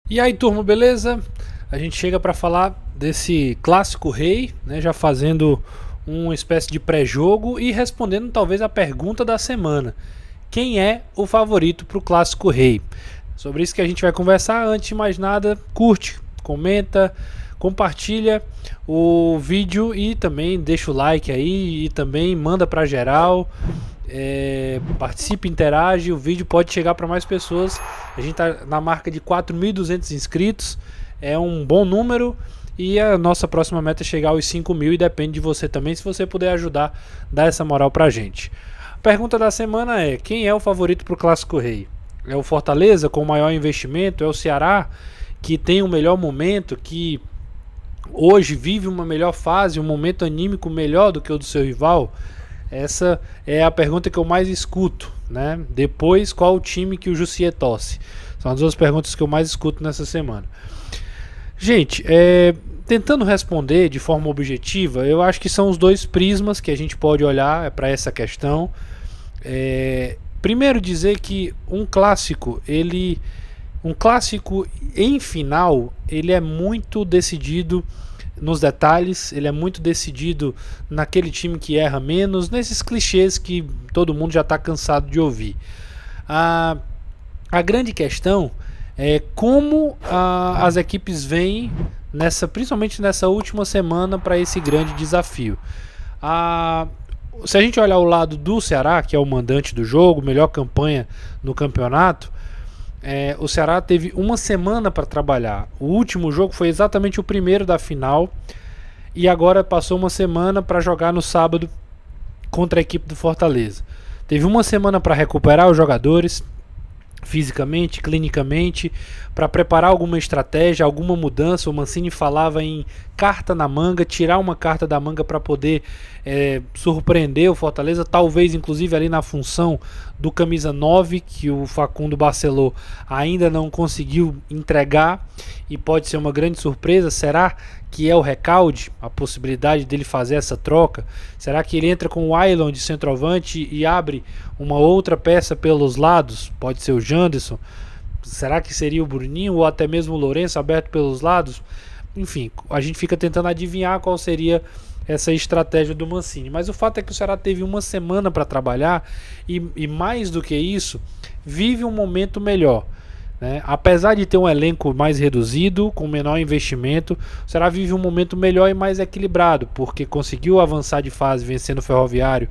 E aí, turma, beleza? A gente chega para falar desse clássico rei, né, já fazendo uma espécie de pré-jogo e respondendo talvez a pergunta da semana. Quem é o favorito para o clássico rei? Sobre isso que a gente vai conversar. Antes de mais nada, curte, comenta, compartilha o vídeo e também deixa o like aí e também manda para geral. Participe, interage, o vídeo pode chegar para mais pessoas. A gente está na marca de 4.200 inscritos, é um bom número e a nossa próxima meta é chegar aos 5.000 e depende de você também, se você puder ajudar, dar essa moral pra gente. A pergunta da semana é: quem é o favorito para o Clássico Rei? É o Fortaleza com o maior investimento? É o Ceará que tem o melhor momento, que hoje vive uma melhor fase, um momento anímico melhor do que o do seu rival? Essa é a pergunta que eu mais escuto, né? Depois, qual o time que o Jussier torce? São as duas perguntas que eu mais escuto nessa semana. Gente, tentando responder de forma objetiva, eu acho que são os dois prismas que a gente pode olhar para essa questão. Primeiro, dizer que um clássico em final, ele é muito decidido nos detalhes, ele é muito decidido naquele time que erra menos, nesses clichês que todo mundo já está cansado de ouvir. A grande questão é como as equipes vêm, principalmente nessa última semana, para esse grande desafio. Se a gente olhar o lado do Ceará, que é o mandante do jogo, melhor campanha no campeonato, o Ceará teve uma semana para trabalhar. O último jogo foi exatamente o primeiro da final e agora passou uma semana para jogar no sábado contra a equipe do Fortaleza. Teve uma semana para recuperar os jogadores fisicamente, clinicamente, para preparar alguma estratégia, alguma mudança. O Mancini falava em carta na manga, tirar uma carta da manga para poder surpreender o Fortaleza, talvez inclusive ali na função do camisa 9, que o Facundo Barceló ainda não conseguiu entregar e pode ser uma grande surpresa. Será que é o Recalde, a possibilidade dele fazer essa troca? Será que ele entra com o Ailon de centroavante e abre uma outra peça pelos lados? Pode ser o Janderson. Será que seria o Bruninho ou até mesmo o Lourenço aberto pelos lados? Enfim, a gente fica tentando adivinhar qual seria essa estratégia do Mancini. Mas o fato é que o Ceará teve uma semana para trabalhar e mais do que isso, vive um momento melhor, né? Apesar de ter um elenco mais reduzido, com menor investimento, o Ceará vive um momento melhor e mais equilibrado, porque conseguiu avançar de fase vencendo o Ferroviário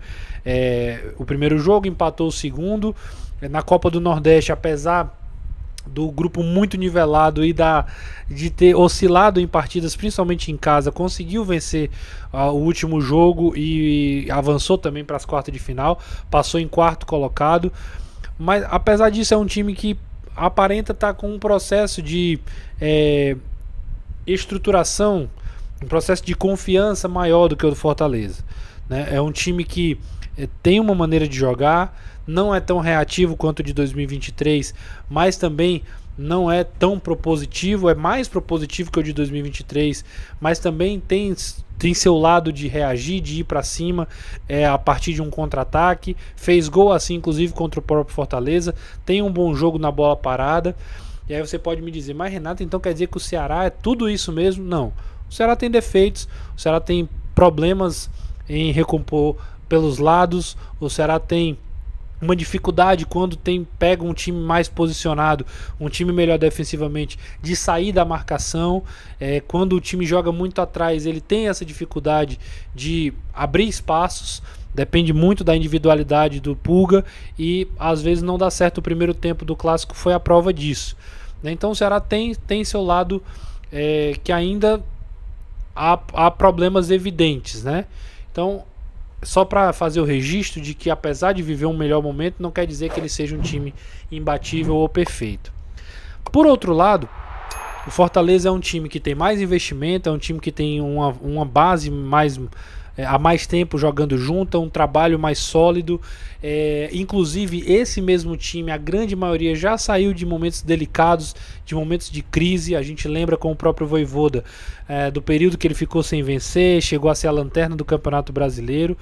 o primeiro jogo, empatou o segundo. Na Copa do Nordeste, apesar do grupo muito nivelado e de ter oscilado em partidas, principalmente em casa, conseguiu vencer o último jogo e avançou também para as quartas de final, passou em quarto colocado. Mas apesar disso, é um time que aparenta estar com um processo de estruturação, um processo de confiança maior do que o do Fortaleza, né? É um time que tem uma maneira de jogar, não é tão reativo quanto o de 2023, mas também não é tão propositivo, é mais propositivo que o de 2023, mas também tem seu lado de reagir, de ir para cima a partir de um contra-ataque. Fez gol assim, inclusive, contra o próprio Fortaleza. Tem um bom jogo na bola parada. E aí você pode me dizer: mas Renato, então quer dizer que o Ceará é tudo isso mesmo? Não. O Ceará tem defeitos, o Ceará tem problemas em recompor pelos lados, o Ceará tem uma dificuldade quando pega um time mais posicionado, um time melhor defensivamente, de sair da marcação. Quando o time joga muito atrás, ele tem essa dificuldade de abrir espaços. Depende muito da individualidade do Pulga e às vezes não dá certo. O primeiro tempo do clássico foi a prova disso, né? Então o Ceará tem seu lado que ainda há problemas evidentes, né? Então, só para fazer o registro de que, apesar de viver um melhor momento, não quer dizer que ele seja um time imbatível ou perfeito. Por outro lado, o Fortaleza é um time que tem mais investimento, é um time que tem uma base há mais tempo jogando junto, um trabalho mais sólido. Inclusive, esse mesmo time, a grande maioria, já saiu de momentos delicados, de momentos de crise. A gente lembra com o próprio Vojvoda do período que ele ficou sem vencer, chegou a ser a lanterna do Campeonato Brasileiro.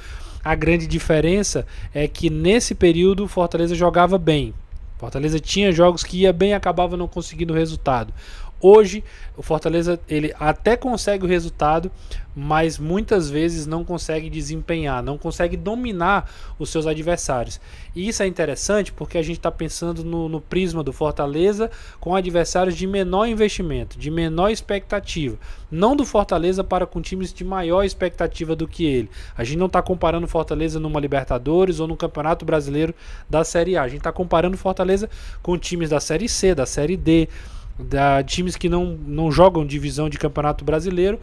A grande diferença é que nesse período o Fortaleza jogava bem. Fortaleza tinha jogos que ia bem e acabava não conseguindo o resultado. Hoje, o Fortaleza ele até consegue o resultado, mas muitas vezes não consegue desempenhar, não consegue dominar os seus adversários. E isso é interessante porque a gente está pensando no prisma do Fortaleza com adversários de menor investimento, de menor expectativa. Não do Fortaleza para com times de maior expectativa do que ele. A gente não está comparando Fortaleza numa Libertadores ou no Campeonato Brasileiro da Série A. A gente está comparando Fortaleza com times da Série C, da Série D, times que não jogam divisão de Campeonato Brasileiro.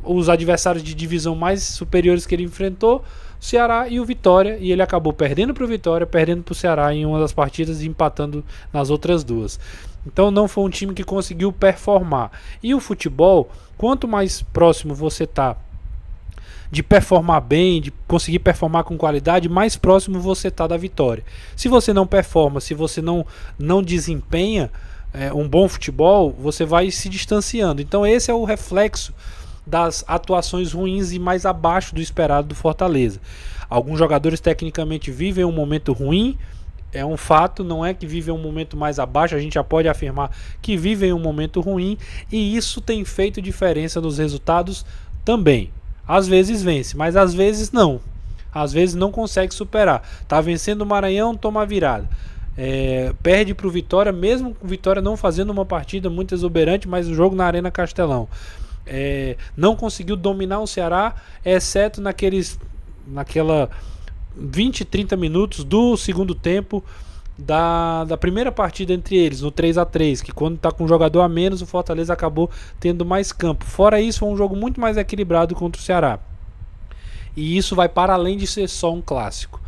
Os adversários de divisão mais superiores que ele enfrentou, o Ceará e o Vitória, e ele acabou perdendo para o Vitória, perdendo para o Ceará em uma das partidas e empatando nas outras duas. Então não foi um time que conseguiu performar. E o futebol, quanto mais próximo você está de performar bem, de conseguir performar com qualidade, mais próximo você está da vitória. Se você não performa, se você não desempenha um bom futebol, você vai se distanciando. Então esse é o reflexo das atuações ruins e mais abaixo do esperado do Fortaleza. Alguns jogadores tecnicamente vivem um momento ruim, é um fato, não é que vivem um momento mais abaixo, a gente já pode afirmar que vivem um momento ruim, e isso tem feito diferença nos resultados também. Às vezes vence, mas às vezes não. Às vezes não consegue superar. Tá vencendo o Maranhão, toma a virada. Perde para o Vitória, mesmo com o Vitória não fazendo uma partida muito exuberante, mas o jogo na Arena Castelão. Não conseguiu dominar o Ceará, exceto naquela 20, 30 minutos do segundo tempo da primeira partida entre eles, no 3-3, que quando está com um jogador a menos, o Fortaleza acabou tendo mais campo. Fora isso, foi um jogo muito mais equilibrado contra o Ceará. E isso vai para além de ser só um clássico.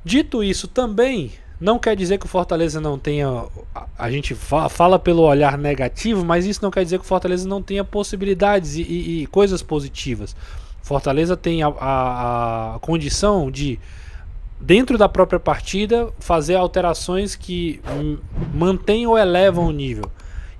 Dito isso também, não quer dizer que o Fortaleza não tenha... A gente fala pelo olhar negativo, mas isso não quer dizer que o Fortaleza não tenha possibilidades e coisas positivas. Fortaleza tem a condição de, dentro da própria partida, fazer alterações que mantêm ou elevam o nível.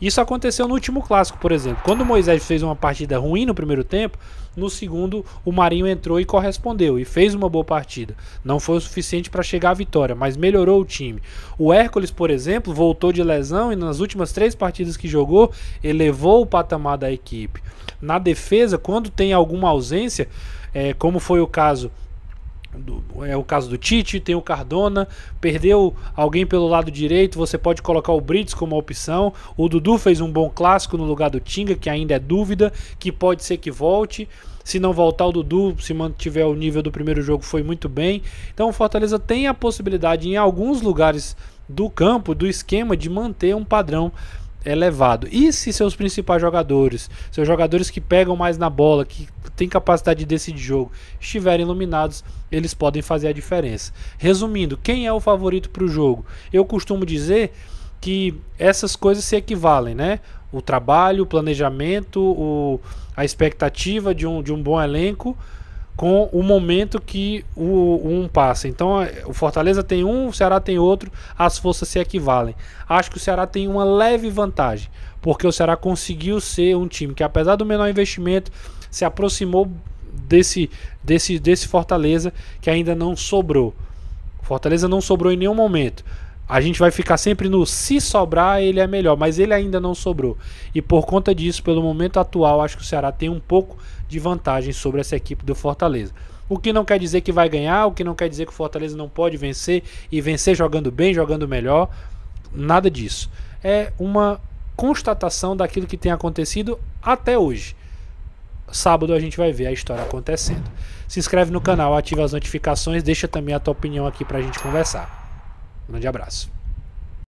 Isso aconteceu no último clássico, por exemplo. Quando o Moisés fez uma partida ruim no primeiro tempo, no segundo o Marinho entrou e correspondeu e fez uma boa partida. Não foi o suficiente para chegar à vitória, mas melhorou o time. O Hércules, por exemplo, voltou de lesão e nas últimas 3 partidas que jogou, elevou o patamar da equipe. Na defesa, quando tem alguma ausência, como foi o caso do Tite, tem o Cardona, perdeu alguém pelo lado direito, você pode colocar o Brits como opção. O Dudu fez um bom clássico no lugar do Tinga, que ainda é dúvida, que pode ser que volte. Se não voltar o Dudu, se mantiver o nível do primeiro jogo, foi muito bem. Então o Fortaleza tem a possibilidade em alguns lugares do campo, do esquema, de manter um padrão elevado. E se seus principais jogadores, seus jogadores que pegam mais na bola, que têm capacidade de decidir jogo, estiverem iluminados, eles podem fazer a diferença. Resumindo, quem é o favorito para o jogo? Eu costumo dizer que essas coisas se equivalem, né? O trabalho, o planejamento, a expectativa de um bom elenco com o momento que um passa. Então o Fortaleza tem um, o Ceará tem outro, as forças se equivalem. Acho que o Ceará tem uma leve vantagem, porque o Ceará conseguiu ser um time que, apesar do menor investimento, se aproximou desse Fortaleza, que ainda não sobrou. O Fortaleza não sobrou em nenhum momento. A gente vai ficar sempre no se sobrar ele é melhor, mas ele ainda não sobrou. E por conta disso, pelo momento atual, acho que o Ceará tem um pouco de vantagem sobre essa equipe do Fortaleza. O que não quer dizer que vai ganhar, o que não quer dizer que o Fortaleza não pode vencer e vencer jogando bem, jogando melhor. Nada disso. É uma constatação daquilo que tem acontecido até hoje. Sábado a gente vai ver a história acontecendo. Se inscreve no canal, ativa as notificações, deixa também a tua opinião aqui pra gente conversar. Um grande abraço.